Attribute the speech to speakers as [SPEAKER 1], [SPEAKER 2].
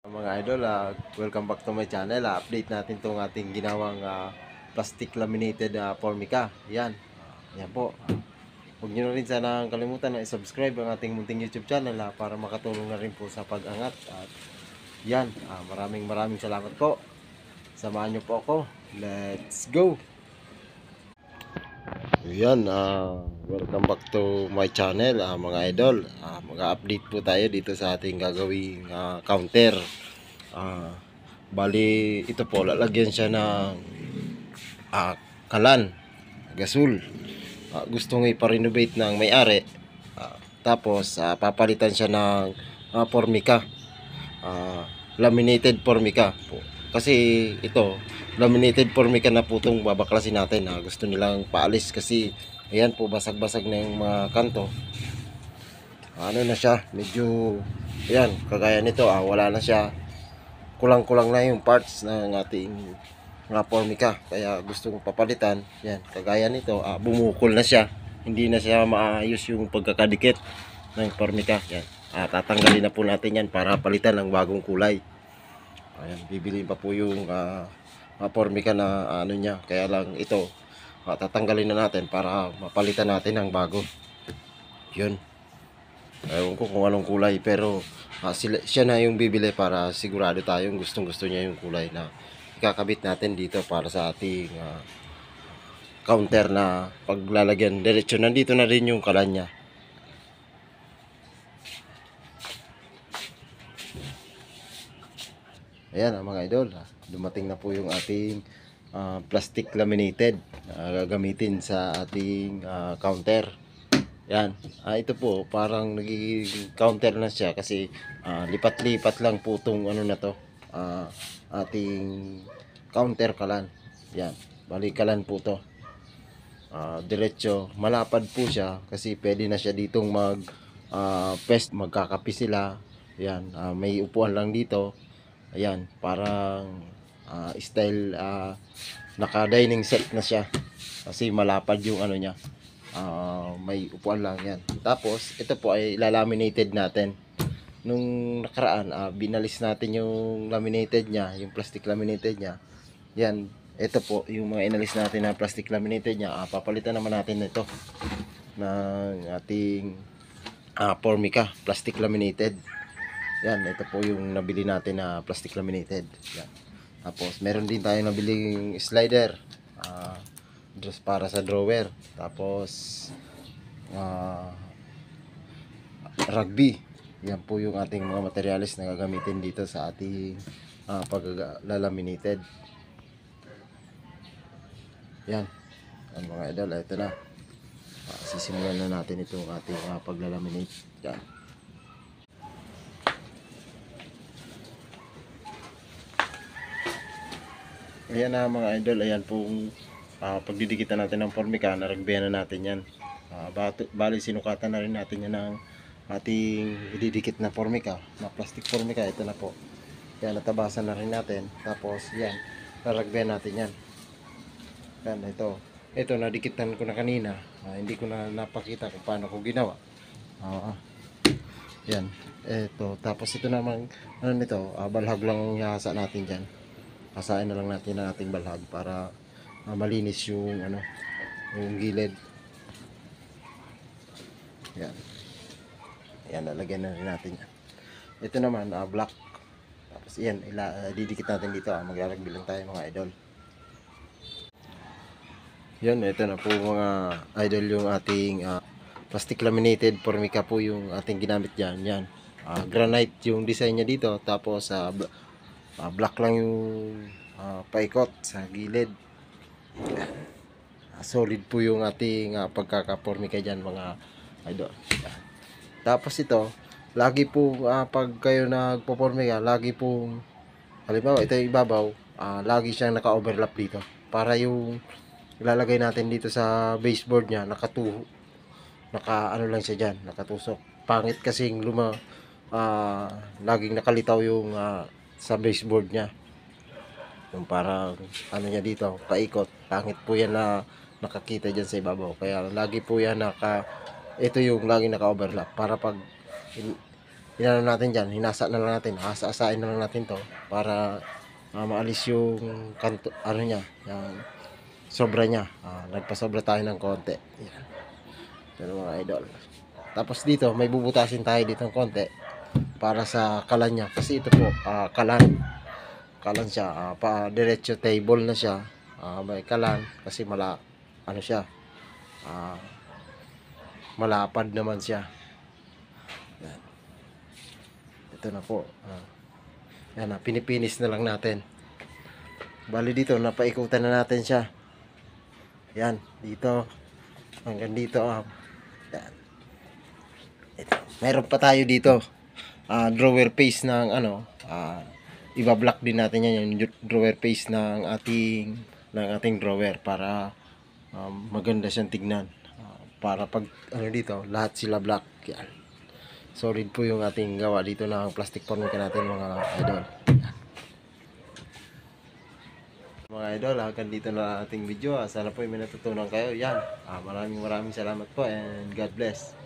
[SPEAKER 1] Mga idol, welcome back to my channel. Update natin itong ating ginawang plastic laminated formica. Yan. Yan po. Huwag nyo na rin sana kalimutan na i-subscribe ang ating munting YouTube channel para makatulong na rin po sa pag-angat. At yan. Maraming salamat po. Samahan nyo po ako. Let's go! Yan. Welcome back to my channel mga idol. Mag-update po tayo dito sa ating gagawing counter. Bali ito po, lalagyan siya ng kalan, gasol. Gustong ipa-renovate ng may-ari. Tapos papalitan siya ng formica. Laminated formica po. Kasi ito, laminated formica na po itong babaklasin natin. Gusto nilang paalis kasi ayan po, basag-basag na yung mga kanto. Ano na siya, medyo ayan, kagaya nito, wala na siya, kulang-kulang na yung parts ng ating formica, kaya gusto kong papalitan. Yan, kagaya nito, bumukol na siya, hindi na siya maayos yung pagkakadikit ng formica. Yan, tatanggalin na po natin yan para palitan ng bagong kulay. Ayan, bibiliin pa po yung formica na ano niya, kaya lang ito tatanggalin na natin para mapalitan natin ng bago. Yun, ewan ko kung anong kulay, pero siya na yung bibili para sigurado tayong gustong gusto niya yung kulay na ikakabit natin dito para sa ating counter na paglalagyan. Diretso nandito na rin yung kalan niya. Ayan mga idol, dumating na po yung ating plastic laminated na gagamitin sa ating counter. Yan, ito po parang nagiging counter na siya kasi lipat-lipat lang po itong ano na to, ating counter kalan. Yan, bali kalan po to. Diretso, malapad po siya kasi pwede na siya ditong pest, magkakapi sila. Yan, may upuan lang dito. Ayan, parang style naka-dining set na siya kasi malapad yung ano niya. May upuan lang yan. Tapos ito po ay lalaminated natin. Nung nakaraan binalis natin yung laminated niya, yung plastic laminated niya. Yan, ito po yung mga inalis natin na plastic laminated niya. Papalitan naman natin ito ng ating formica plastic laminated. Yan, ito po yung nabili natin na plastic laminated. Yan. Tapos meron din tayong nabiling slider just para sa drawer. Tapos rugby. Yan po yung ating mga materials na gagamitin dito sa ating pag-laminated. Yan. Yan mga idol, ito na. Sisimulan na natin itong ating pag-laminate. Yan. Ayan na mga idol, ayan pong pagdidikitan natin ng formica, naragbihan na natin yan. Bali sinukatan na rin natin yan ng ating ididikit na formica, na plastic formica. Ito na po, yan, natabasan na rin natin. Tapos yan, naragbihan natin yan. Yan, ito nadikitan ko na kanina. Hindi ko na napakita kung paano ko ginawa. Yan, ito, tapos ito naman, ano nito, balhag lang ang ihasa natin dyan. Hasain na lang natin ang ating balhag para malinis yung ano, yung gilid. Yan. Yan, lalagyan na rin natin yan. Ito naman black. Tapos yan, didikit natin dito. Maglalagbi lang tayo mga idol. Yan, ito na po mga idol yung ating plastic laminated formica po yung ating ginamit dyan. Yan. Granite yung design niya dito. Tapos black lang yung paikot sa gilid. Solid po yung ating pagkakapormika dyan mga idol. Tapos ito, lagi po pag kayo nagpopormika, lagi po, halimbawa ito yung ibabaw, lagi siyang naka-overlap dito para yung ilalagay natin dito sa baseboard nya naka ano lang siya dyan, nakatusok. Pangit kasing laging nakalitaw yung sa baseboard nya, yung parang ano niya dito, paikot. Pangit po yan na nakakita dyan sa ibabaw. Kaya lagi po yan ito yung lagi naka-overlap para pag inano natin dyan, hinasa na lang natin, asa-asain na lang natin to para maalis yung kanto, ano niya, yung sobra niya. Nagpasobra tayo ng konti. Yan. Ito mga idol. Tapos dito, may bubutasin tayo dito ng konti para sa kalan niya. Kasi ito po, kalan. Kalan siya, diretso table na siya. May kalan kasi ano siya, ah, malapad naman siya. Yan. Ito na po. Yan na, pinipinis na lang natin. Bali dito, napaikutan na natin siya. Yan, dito. Hanggang dito. Yan. Ito. Meron pa tayo dito. Drawer face ng ano. Iba-block din natin yan. Yung drawer face ng ating drawer. Para maganda siyang tignan. Para pag ano dito, lahat sila black. Yan. Solid po yung ating gawa dito ng plastic formica natin mga idol. Mga idol, hanggang dito na ating video. Sana po may natutunan kayo. Yan. Maraming salamat po and God bless.